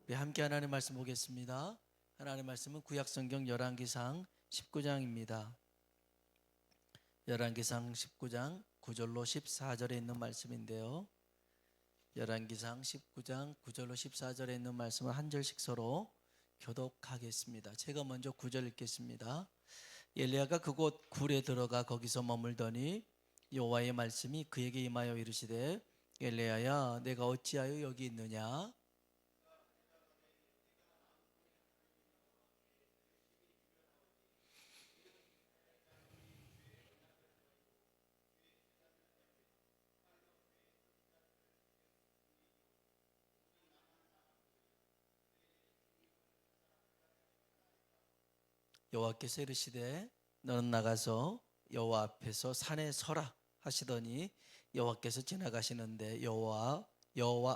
우리 함께 하나님 말씀 보겠습니다. 하나님 말씀은 구약성경 열왕기상 19장입니다. 열왕기상 19장 9절로 14절에 있는 말씀인데요. 열왕기상 19장 9절로 14절에 있는 말씀을 한 절씩 서로 교독하겠습니다. 제가 먼저 9절 읽겠습니다. 엘리야가 그곳 굴에 들어가 거기서 머물더니 여호와의 말씀이 그에게 임하여 이르시되 엘리야야 내가 어찌하여 여기 있느냐. 여호와께서 이르시되 너는 나가서 여호와 앞에서 산에 서라 하시더니 여호와께서 지나가시는데 여호와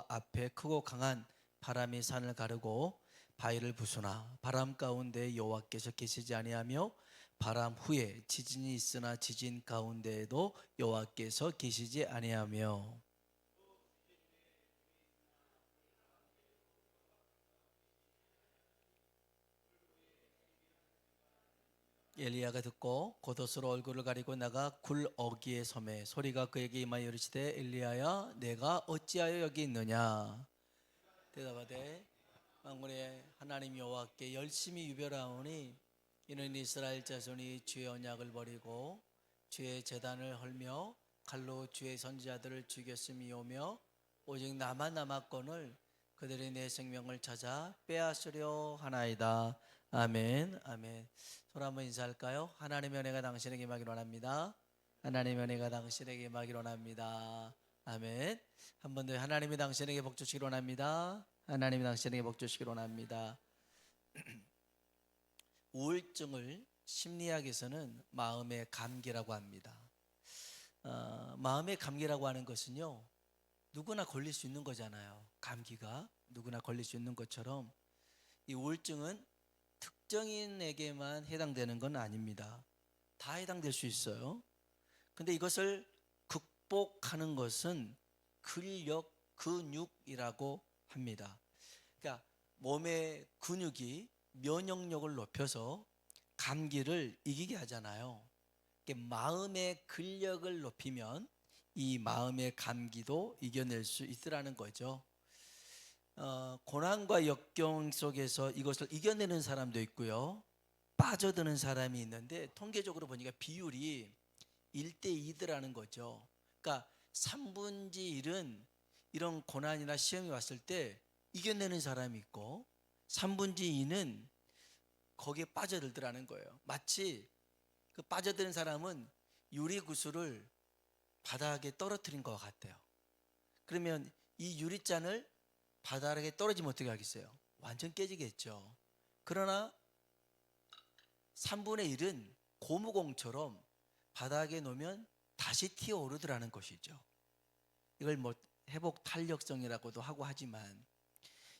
앞에 크고 강한 바람이 산을 가르고 바위를 부수나 바람 가운데 여호와께서 계시지 아니하며 바람 후에 지진이 있으나 지진 가운데에도 여호와께서 계시지 아니하며. 엘리야가 듣고 겉옷으로 얼굴을 가리고 나가 굴 어귀에 서매 소리가 그에게 임하여 이르시되 엘리야야 내가 어찌하여 여기 있느냐. 대답하되 만군의 하나님 여호와께 열심히 유별하오니 이는 이스라엘 자손이 주의 언약을 버리고 주의 제단을 헐며 칼로 주의 선지자들을 죽였음이오며 오직 나만 남았거늘 그들이 내 생명을 찾아 빼앗으려 하나이다. 아멘. 아멘. 서로 한번 인사할까요? 하나님의 은혜가 당신에게 임하기를 원합니다. 하나님의 은혜가 당신에게 임하기를 원합니다. 아멘. 한 번 더 하나님이 당신에게 복 주시기를 원합니다. 하나님이 당신에게 복 주시기를 원합니다. 우울증을 심리학에서는 마음의 감기라고 합니다. 마음의 감기라고 하는 것은요, 누구나 걸릴 수 있는 거잖아요. 감기가 누구나 걸릴 수 있는 것처럼 이 우울증은 특정인에게만 해당되는 건 아닙니다. 다 해당될 수 있어요. 근데 이것을 극복하는 것은 근육이라고 합니다. 그러니까 몸의 근육이 면역력을 높여서 감기를 이기게 하잖아요. 마음의 근력을 높이면 이 마음의 감기도 이겨낼 수 있으라는 거죠. 고난과 역경 속에서 이것을 이겨내는 사람도 있고요, 빠져드는 사람이 있는데 통계적으로 보니까 비율이 1대2더라는 거죠. 그러니까 3분의 1은 이런 고난이나 시험이 왔을 때 이겨내는 사람이 있고 3분의 2는 거기에 빠져들더라는 거예요. 마치 그 빠져드는 사람은 유리구슬을 바닥에 떨어뜨린 것 같아요. 그러면 이 유리잔을 바닥에 떨어지면 어떻게 하겠어요? 완전 깨지겠죠. 그러나 3분의 1은 고무공처럼 바닥에 놓으면 다시 튀어오르더라는 것이죠. 이걸 뭐 회복 탄력성이라고도 하고 하지만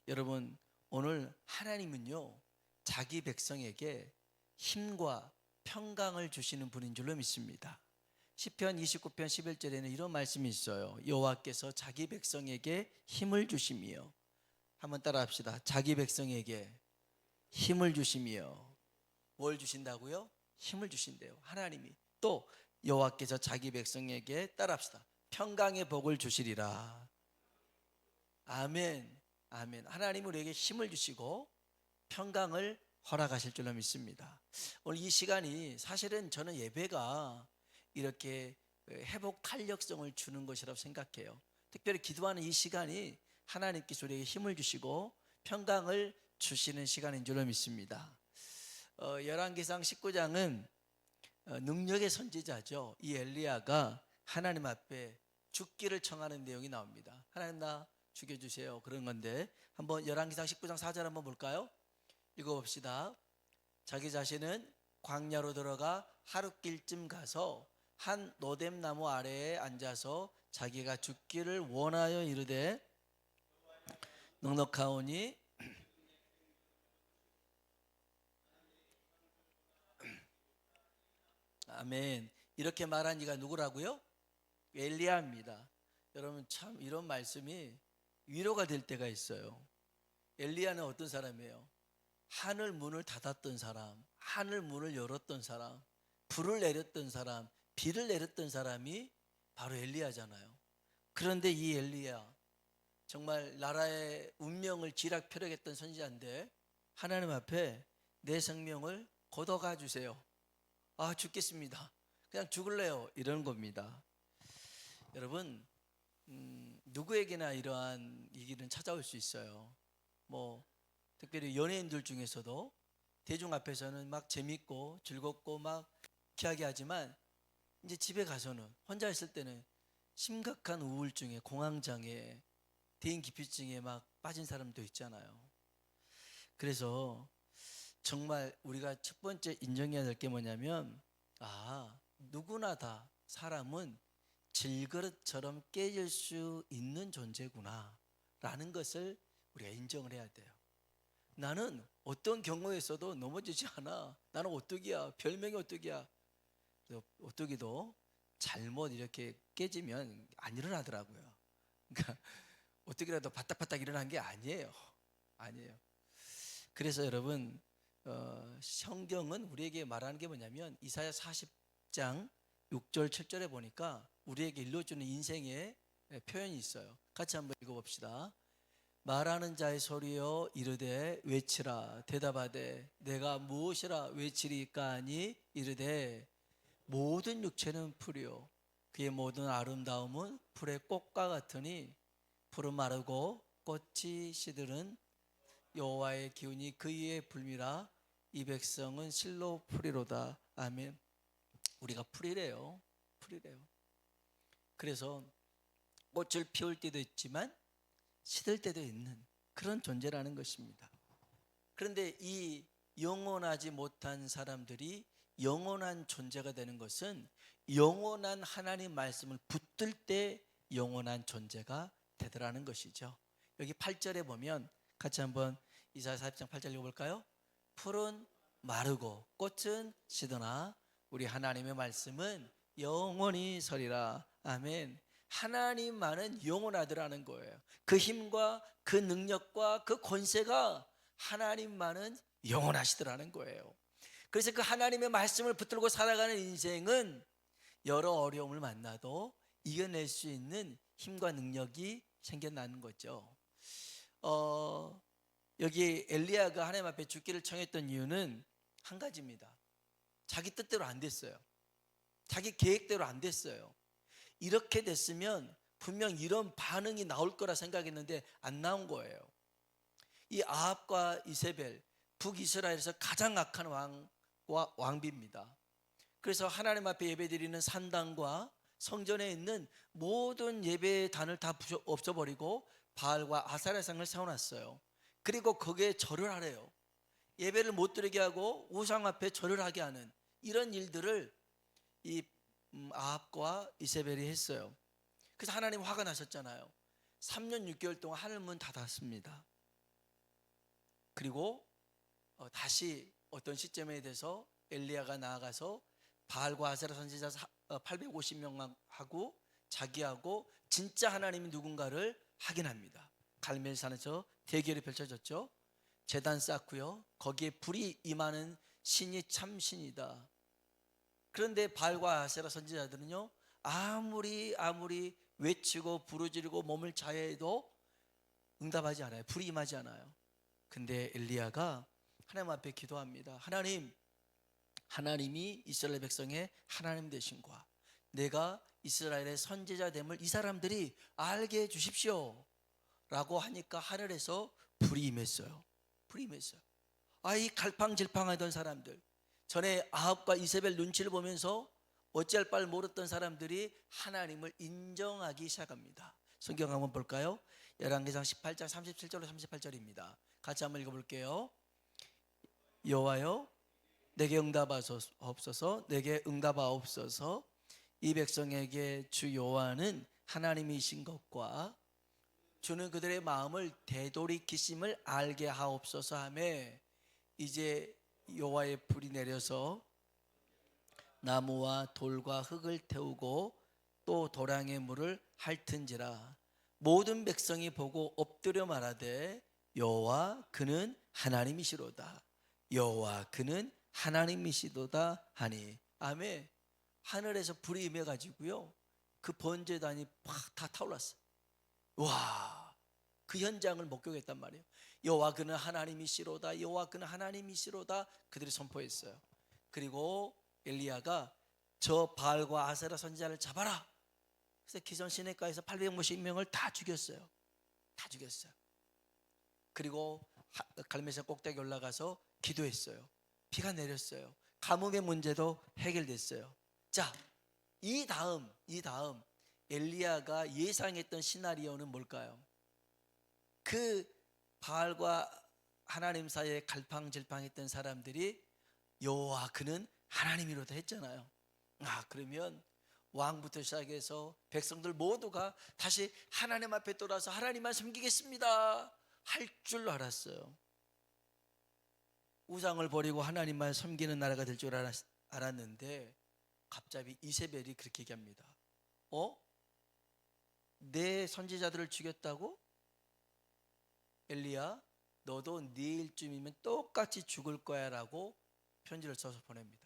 여러분, 오늘 하나님은요 자기 백성에게 힘과 평강을 주시는 분인 줄로 믿습니다. 시편 29편 11절에는 이런 말씀이 있어요. 여호와께서 자기 백성에게 힘을 주시며, 한번 따라 합시다. 자기 백성에게 힘을 주시며. 뭘 주신다고요? 힘을 주신대요. 하나님이. 또 여호와께서 자기 백성에게 따라 합시다. 평강의 복을 주시리라. 아멘. 아멘. 하나님은 우리에게 힘을 주시고 평강을 허락하실 줄로 믿습니다. 오늘 이 시간이 사실은 저는 예배가 이렇게 회복 탄력성을 주는 것이라고 생각해요. 특별히 기도하는 이 시간이 하나님께서 우리에게 힘을 주시고 평강을 주시는 시간인 줄로 믿습니다. 열왕기상 19장은 능력의 선지자죠. 이 엘리야가 하나님 앞에 죽기를 청하는 내용이 나옵니다. 하나님 나 죽여주세요, 그런 건데 한번 열왕기상 19장 4절 한번 볼까요? 읽어봅시다. 자기 자신은 광야로 들어가 하룻길쯤 가서 한 노뎀나무 아래에 앉아서 자기가 죽기를 원하여 이르되 넉넉하오니 아멘. 이렇게 말한 이가 누구라고요? 엘리야입니다. 여러분 참 이런 말씀이 위로가 될 때가 있어요. 엘리야는 어떤 사람이에요? 하늘 문을 닫았던 사람, 하늘 문을 열었던 사람, 불을 내렸던 사람, 비를 내렸던 사람이 바로 엘리야잖아요. 그런데 이 엘리야, 정말 나라의 운명을 쥐락펴락했던 선지자인데 하나님 앞에 내 생명을 걷어가 주세요. 아, 죽겠습니다. 그냥 죽을래요. 이런 겁니다. 여러분, 누구에게나 이러한 이 길은 찾아올 수 있어요. 뭐 특별히 연예인들 중에서도 대중 앞에서는 막 재밌고 즐겁고 막 유쾌하게 하지만 이제 집에 가서는 혼자 있을 때는 심각한 우울증에, 공황장애, 대인기피증에 막 빠진 사람도 있잖아요. 그래서 정말 우리가 첫 번째 인정해야 될 게 뭐냐면, 누구나 다 사람은 질그릇처럼 깨질 수 있는 존재구나 라는 것을 우리가 인정을 해야 돼요. 나는 어떤 경우에서도 넘어지지 않아. 나는 오뚜기야. 별명이 오뚜기야. 오뚜기도 잘못 이렇게 깨지면 안 일어나더라고요. 그러니까 오뚜기라도 바닥바닥 일어난 게 아니에요. 아니에요. 그래서 여러분, 성경은 우리에게 말하는 게 뭐냐면 이사야 40장 6절 7절에 보니까 우리에게 일러주는 인생의 표현이 있어요. 같이 한번 읽어봅시다. 말하는 자의 소리여 이르되 외치라. 대답하되 내가 무엇이라 외치리까 하니 이르되 모든 육체는 풀이요 그의 모든 아름다움은 풀의 꽃과 같으니 풀은 마르고 꽃이 시들은 여호와의 기운이 그 위에 불미라. 이 백성은 실로 풀이로다. 아멘. 우리가 풀이래요. 풀이래요. 그래서 꽃을 피울 때도 있지만 시들 때도 있는 그런 존재라는 것입니다. 그런데 이 영원하지 못한 사람들이 영원한 존재가 되는 것은 영원한 하나님 말씀을 붙들 때 영원한 존재가 되더라는 것이죠. 여기 8절에 보면 같이 한번 이사야 40장 8절 읽어볼까요? 풀은 마르고 꽃은 시드나 우리 하나님의 말씀은 영원히 서리라. 아멘. 하나님만은 영원하더라는 거예요. 그 힘과 그 능력과 그 권세가 하나님만은 영원하시더라는 거예요. 그래서 그 하나님의 말씀을 붙들고 살아가는 인생은 여러 어려움을 만나도 이겨낼 수 있는 힘과 능력이 생겨나는 거죠. 여기 엘리야가 하나님 앞에 죽기를 청했던 이유는 한 가지입니다. 자기 뜻대로 안 됐어요. 자기 계획대로 안 됐어요. 이렇게 됐으면 분명 이런 반응이 나올 거라 생각했는데 안 나온 거예요. 이 아합과 이세벨, 북이스라엘에서 가장 악한 왕과 왕비입니다. 그래서 하나님 앞에 예배드리는 산당과 성전에 있는 모든 예배단을 다 없애버리고 바알과 아사랴상을 세워놨어요. 그리고 거기에 절을 하래요. 예배를 못 드리게 하고 우상 앞에 절을 하게 하는 이런 일들을 이 아합과 이세벨이 했어요. 그래서 하나님 화가 나셨잖아요. 3년 6개월 동안 하늘문 닫았습니다. 그리고 다시 어떤 시점에 대해서 엘리야가 나아가서 바알과 아세라 선지자 850명하고 자기하고 진짜 하나님이 누군가를 확인합니다. 갈멜산에서 대결이 펼쳐졌죠. 제단 쌓고요. 거기에 불이 임하는 신이 참 신이다. 그런데 바알과 아세라 선지자들은요, 아무리 외치고 부르짖고 몸을 자해해도 응답하지 않아요. 불이 임하지 않아요. 근데 엘리야가 하나님 앞에 기도합니다. 하나님이 이스라엘 백성의 하나님 되신과 내가 이스라엘의 선지자됨을 이 사람들이 알게 해주십시오 라고 하니까 하늘에서 불이 임했어요. 불이 임했어요. 이 갈팡질팡하던 사람들, 전에 아합과 이세벨 눈치를 보면서 어찌할 바를 모르던 사람들이 하나님을 인정하기 시작합니다. 성경 한번 볼까요? 열왕기상 18장 37절로 38절입니다. 같이 한번 읽어볼게요. 여호와여 내게 응답하옵소서. 내게 응답하옵소서. 이 백성에게 주 여호와는 하나님이신 것과 주는 그들의 마음을 되돌이키심을 알게 하옵소서 하며 이제 여호와의 불이 내려서 나무와 돌과 흙을 태우고 또 도량의 물을 핥은지라 모든 백성이 보고 엎드려 말하되 여호와 그는 하나님이시로다. 여호와 그는 하나님이시도다 하니. 아멘. 하늘에서 불이 임해가지고요, 그 번제단이 팍 다 타올랐어요. 와, 그 현장을 목격했단 말이에요. 여호와 그는 하나님이시로다. 여호와 그는 하나님이시로다. 그들이 선포했어요. 그리고 엘리야가 저 바알과 아세라 선지자를 잡아라. 그래서 기존 시내가에서 850명을 다 죽였어요. 다 죽였어요. 그리고 갈멜산 꼭대기 올라가서 기도했어요. 비가 내렸어요. 가뭄의 문제도 해결됐어요. 자, 이 다음 엘리야가 예상했던 시나리오는 뭘까요? 그 바알과 하나님 사이에 갈팡질팡했던 사람들이 여호와 그는 하나님이로다 했잖아요. 그러면 왕부터 시작해서 백성들 모두가 다시 하나님 앞에 돌아서 하나님만 섬기겠습니다 할 줄 알았어요. 우상을 버리고 하나님만 섬기는 나라가 될 줄 알았는데 갑자기 이세벨이 그렇게 얘기합니다. 내 선지자들을 죽였다고? 엘리야, 너도 내일쯤이면 똑같이 죽을 거야 라고 편지를 써서 보냅니다.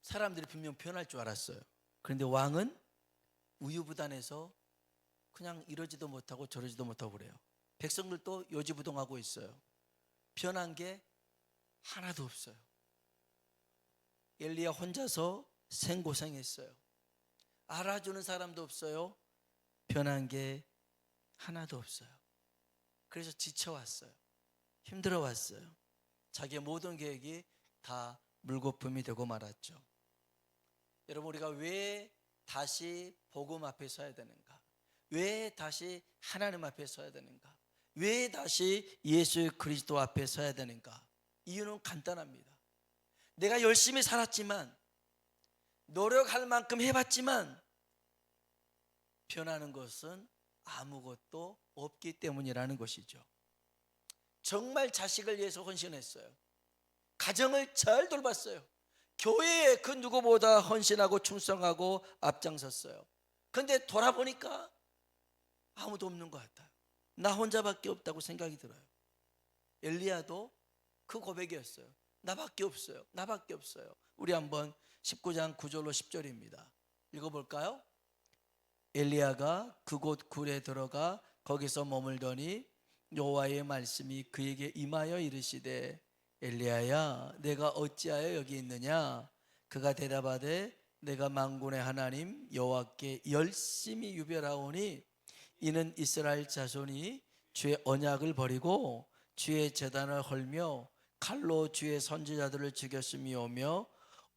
사람들이 분명 변할 줄 알았어요. 그런데 왕은 우유부단해서 그냥 이러지도 못하고 저러지도 못하고 그래요. 백성들도 요지부동하고 있어요. 변한 게 하나도 없어요. 엘리야 혼자서 생고생했어요. 알아주는 사람도 없어요. 변한 게 하나도 없어요. 그래서 지쳐왔어요. 힘들어왔어요. 자기의 모든 계획이 다 물거품이 되고 말았죠. 여러분, 우리가 왜 다시 복음 앞에 서야 되는가? 왜 다시 하나님 앞에 서야 되는가? 왜 다시 예수 그리스도 앞에 서야 되는가? 이유는 간단합니다. 내가 열심히 살았지만, 노력할 만큼 해봤지만 변하는 것은 아무것도 없기 때문이라는 것이죠. 정말 자식을 위해서 헌신했어요. 가정을 잘 돌봤어요. 교회에 그 누구보다 헌신하고 충성하고 앞장섰어요. 그런데 돌아보니까 아무도 없는 것 같아요. 나 혼자밖에 없다고 생각이 들어요. 엘리야도 그 고백이었어요. 나밖에 없어요. 나밖에 없어요. 우리 한번 19장 9절로 10절입니다. 읽어볼까요? 엘리야가 그곳 굴에 들어가 거기서 머물더니 여호와의 말씀이 그에게 임하여 이르시되 엘리야야, 내가 어찌하여 여기 있느냐? 그가 대답하되 내가 만군의 하나님 여호와께 열심히 유별하오니 이는 이스라엘 자손이 주의 언약을 버리고 주의 제단을 헐며 칼로 주의 선지자들을 죽였음이오며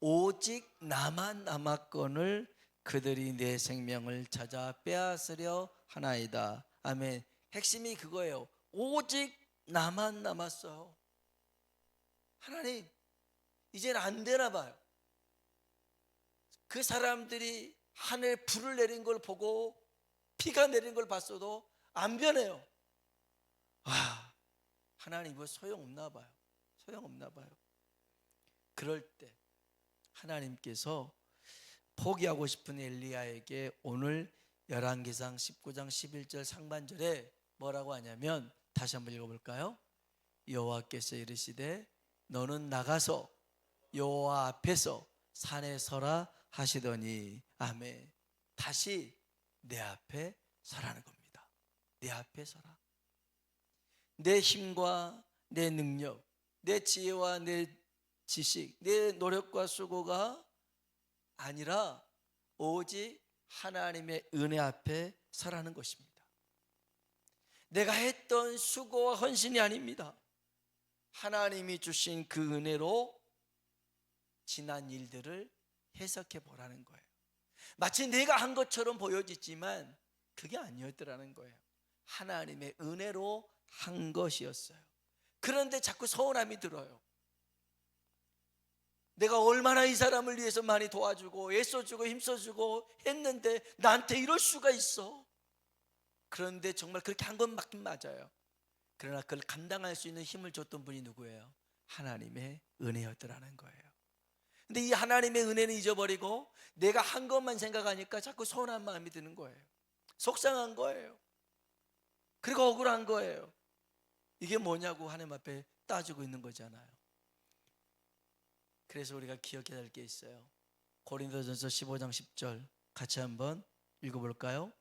오직 나만 남았거늘 그들이 내 생명을 찾아 빼앗으려 하나이다. 아멘. 핵심이 그거예요. 오직 나만 남았어요. 하나님, 이제는 안 되나 봐요. 그 사람들이 하늘에 불을 내린 걸 보고 비가 내린 걸 봤어도 안 변해요. 하나님 이거 소용없나 봐요. 소용없나 봐요. 그럴 때 하나님께서 포기하고 싶은 엘리야에게 오늘 열왕기상 19장 11절 상반절에 뭐라고 하냐면, 다시 한번 읽어볼까요? 여호와께서 이르시되 너는 나가서 여호와 앞에서 산에 서라 하시더니. 아멘. 다시 내 앞에 서라는 겁니다. 내 앞에 서라. 내 힘과 내 능력, 내 지혜와 내 지식, 내 노력과 수고가 아니라 오직 하나님의 은혜 앞에 서라는 것입니다. 내가 했던 수고와 헌신이 아닙니다. 하나님이 주신 그 은혜로 지난 일들을 해석해 보라는 거예요. 마치 내가 한 것처럼 보여지지만 그게 아니었더라는 거예요. 하나님의 은혜로 한 것이었어요. 그런데 자꾸 서운함이 들어요. 내가 얼마나 이 사람을 위해서 많이 도와주고 애써주고 힘써주고 했는데 나한테 이럴 수가 있어. 그런데 정말 그렇게 한 건 맞긴 맞아요. 그러나 그걸 감당할 수 있는 힘을 줬던 분이 누구예요? 하나님의 은혜였더라는 거예요. 근데 이 하나님의 은혜는 잊어버리고 내가 한 것만 생각하니까 자꾸 서운한 마음이 드는 거예요. 속상한 거예요. 그리고 억울한 거예요. 이게 뭐냐고 하나님 앞에 따지고 있는 거잖아요. 그래서 우리가 기억해야 할 게 있어요. 고린도전서 15장 10절 같이 한번 읽어볼까요?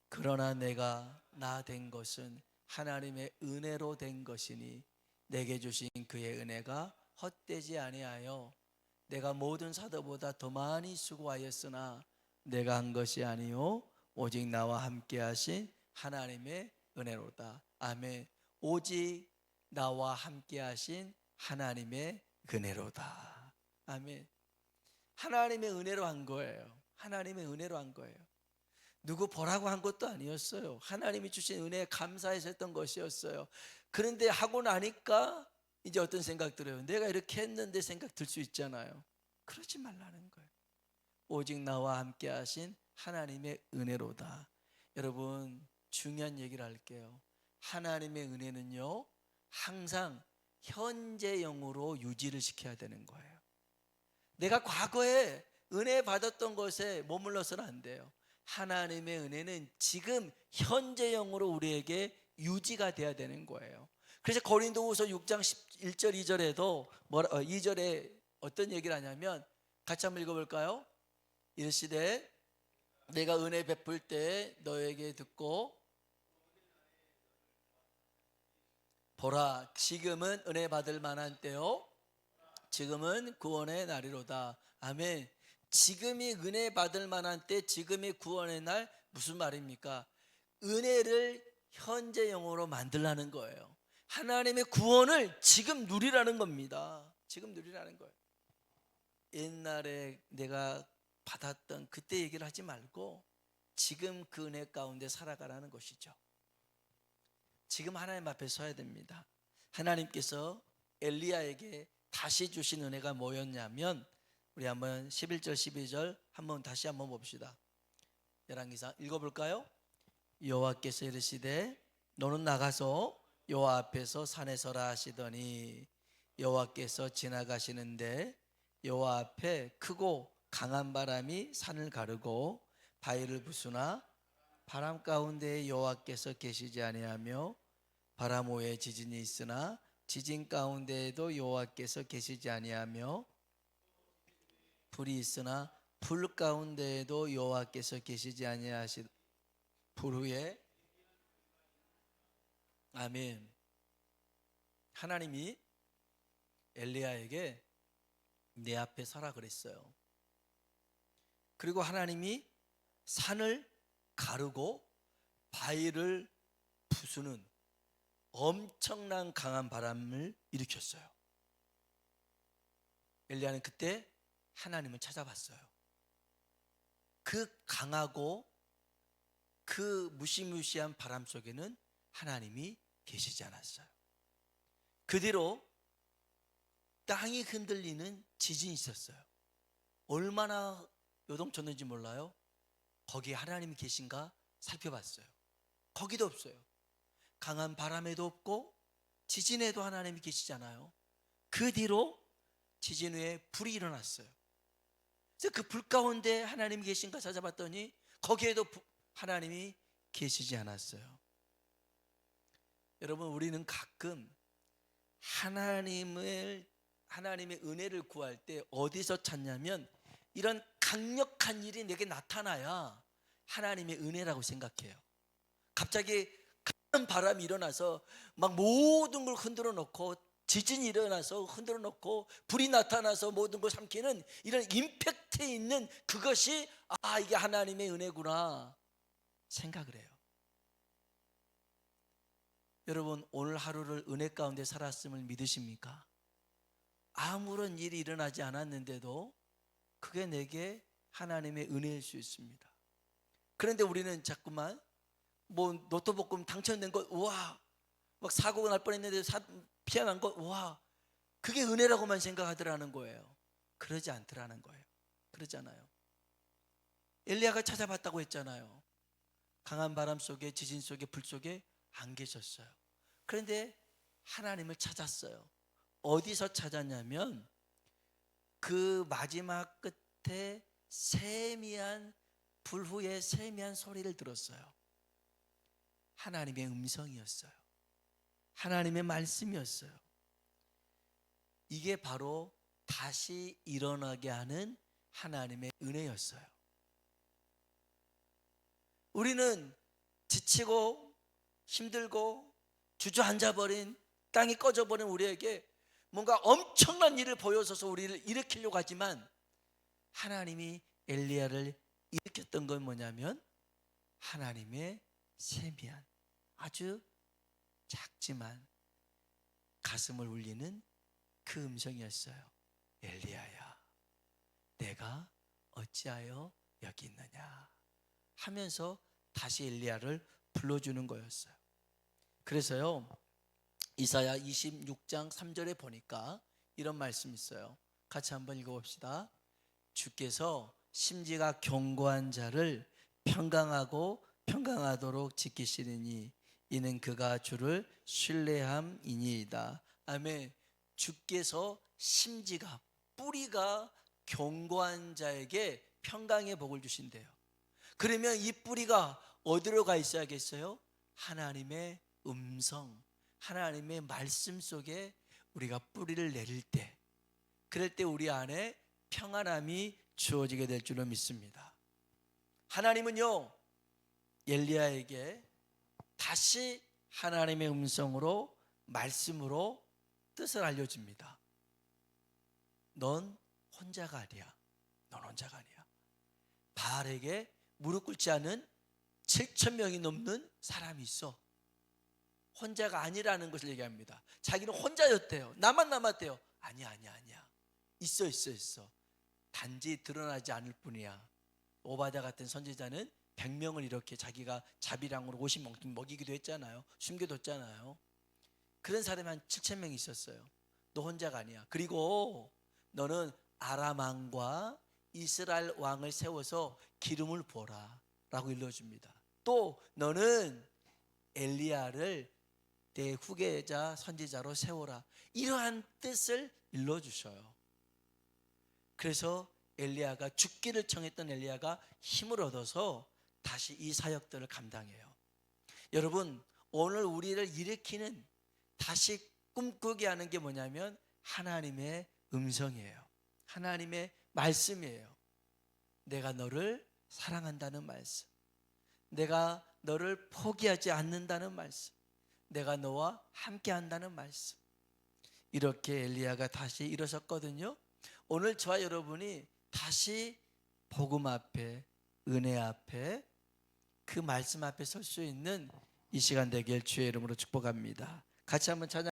그러나 내가 나 된 것은 하나님의 은혜로 된 것이니 내게 주신 그의 은혜가 헛되지 아니하여 내가 모든 사도보다 더 많이 수고하였으나 내가 한 것이 아니요 오직 나와 함께 하신 하나님의 은혜로다. 아멘. 오직 나와 함께 하신 하나님의 은혜로다. 아멘. 하나님의 은혜로 한 거예요. 하나님의 은혜로 한 거예요. 누구 보라고 한 것도 아니었어요. 하나님이 주신 은혜에 감사해서 했던 것이었어요. 그런데 하고 나니까 이제 어떤 생각 들어요? 내가 이렇게 했는데 생각 들 수 있잖아요. 그러지 말라는 거예요. 오직 나와 함께 하신 하나님의 은혜로다. 여러분, 중요한 얘기를 할게요. 하나님의 은혜는요 항상 현재형으로 유지를 시켜야 되는 거예요. 내가 과거에 은혜 받았던 것에 머물러서는 안 돼요. 하나님의 은혜는 지금 현재형으로 우리에게 유지가 돼야 되는 거예요. 그래서 고린도후서 6장 1절 2절에도 2절에 어떤 얘기를 하냐면 같이 한번 읽어볼까요? 이르시되 내가 은혜 베풀 때 너에게 듣고 보라 지금은 은혜 받을 만한 때요 지금은 구원의 날이로다. 아멘. 지금이 은혜 받을 만한 때, 지금이 구원의 날. 무슨 말입니까? 은혜를 현재형으로 만들라는 거예요. 하나님의 구원을 지금 누리라는 겁니다. 지금 누리라는 거예요. 옛날에 내가 받았던 그때 얘기를 하지 말고 지금 그 은혜 가운데 살아가라는 것이죠. 지금 하나님 앞에 서야 됩니다. 하나님께서 엘리야에게 다시 주신 은혜가 뭐였냐면 우리 한번 11절 12절 한번 다시 한번 봅시다. 열왕기상 읽어볼까요? 여호와께서 이르시되 너는 나가서 여호와 앞에서 산에 서라 하시더니 여호와께서 지나가시는데 여호와 앞에 크고 강한 바람이 산을 가르고 바위를 부수나 바람 가운데 여호와께서 계시지 아니하며 바람 후에 지진이 있으나 지진 가운데에도 여호와께서 계시지 아니하며 불이 있으나 불 가운데에도 여호와께서 계시지 아니하시 불 후에 아멘. 하나님이 엘리야에게 내 앞에 서라 그랬어요. 그리고 하나님이 산을 가르고 바위를 부수는 엄청난 강한 바람을 일으켰어요. 엘리야는 그때 하나님을 찾아봤어요. 그 강하고 그 무시무시한 바람 속에는 하나님이 계시지 않았어요. 그 뒤로 땅이 흔들리는 지진이 있었어요. 얼마나 요동쳤는지 몰라요. 거기에 하나님이 계신가 살펴봤어요. 거기도 없어요. 강한 바람에도 없고 지진에도 하나님이 계시잖아요. 그 뒤로 지진 후에 불이 일어났어요. 그래서 그 불 가운데 하나님이 계신가 찾아봤더니 거기에도 하나님이 계시지 않았어요. 여러분, 우리는 가끔 하나님의 은혜를 구할 때 어디서 찾냐면 이런 강력한 일이 내게 나타나야 하나님의 은혜라고 생각해요. 갑자기 큰 바람이 일어나서 막 모든 걸 흔들어 놓고 지진이 일어나서 흔들어 놓고 불이 나타나서 모든 걸 삼키는 이런 임팩트 있는 그것이 이게 하나님의 은혜구나 생각을 해요. 여러분, 오늘 하루를 은혜 가운데 살았음을 믿으십니까? 아무런 일이 일어나지 않았는데도 그게 내게 하나님의 은혜일 수 있습니다. 그런데 우리는 자꾸만 뭐 로또 복권 당첨된 것, 우와, 막 사고가 날 뻔했는데 피해난 것, 우와, 그게 은혜라고만 생각하더라는 거예요. 그러지 않더라는 거예요. 그러잖아요. 엘리야가 찾아봤다고 했잖아요. 강한 바람 속에, 지진 속에, 불 속에 안 계셨어요. 그런데 하나님을 찾았어요. 어디서 찾았냐면 그 마지막 끝에 세미한 불 후에 세미한 소리를 들었어요. 하나님의 음성이었어요. 하나님의 말씀이었어요. 이게 바로 다시 일어나게 하는 하나님의 은혜였어요. 우리는 지치고 힘들고 주저앉아버린, 땅이 꺼져버린 우리에게 뭔가 엄청난 일을 보여줘서 우리를 일으키려고 하지만, 하나님이 엘리야를 일으켰던 건 뭐냐면 하나님의 세미한, 아주 작지만 가슴을 울리는 그 음성이었어요. 엘리야야, 내가 어찌하여 여기 있느냐 하면서 다시 엘리야를 불러주는 거였어요. 그래서요, 이사야 26장 3절에 보니까 이런 말씀이 있어요. 같이 한번 읽어봅시다. 주께서 심지가 견고한 자를 평강하고 평강하도록 지키시리니 이는 그가 주를 신뢰함이니이다. 아멘. 주께서 심지가, 뿌리가 견고한 자에게 평강의 복을 주신대요. 그러면 이 뿌리가 어디로 가 있어야겠어요? 하나님의 음성, 하나님의 말씀 속에 우리가 뿌리를 내릴 때, 그럴 때 우리 안에 평안함이 주어지게 될 줄로 믿습니다. 하나님은요, 엘리야에게 다시 하나님의 음성으로, 말씀으로 뜻을 알려줍니다. 넌 혼자가 아니야. 넌 혼자가 아니야. 바알에게 무릎 꿇지 않은 7,000명이 넘는 사람이 있어. 혼자가 아니라는 것을 얘기합니다. 자기는 혼자였대요. 나만 남았대요. 아니야. 있어. 단지 드러나지 않을 뿐이야. 오바댜 같은 선지자는 100명을 이렇게 자기가 자비랑으로 50명 먹이기도 했잖아요. 숨겨뒀잖아요. 그런 사람이 한 7,000명 있었어요. 너 혼자가 아니야. 그리고 너는 아람 왕과 이스라엘 왕을 세워서 기름을 부어라 라고 일러줍니다. 또 너는 엘리야를 내 후계자 선지자로 세워라, 이러한 뜻을 일러주셔요. 그래서 엘리야가, 죽기를 청했던 엘리야가 힘을 얻어서 다시 이 사역들을 감당해요. 여러분, 오늘 우리를 일으키는, 다시 꿈꾸게 하는 게 뭐냐면 하나님의 음성이에요. 하나님의 말씀이에요. 내가 너를 사랑한다는 말씀, 내가 너를 포기하지 않는다는 말씀, 내가 너와 함께 한다는 말씀. 이렇게 엘리야가 다시 일어섰거든요. 오늘 저와 여러분이 다시 복음 앞에, 은혜 앞에, 그 말씀 앞에 설 수 있는 이 시간 되길 주의 이름으로 축복합니다. 같이 한번 찬양.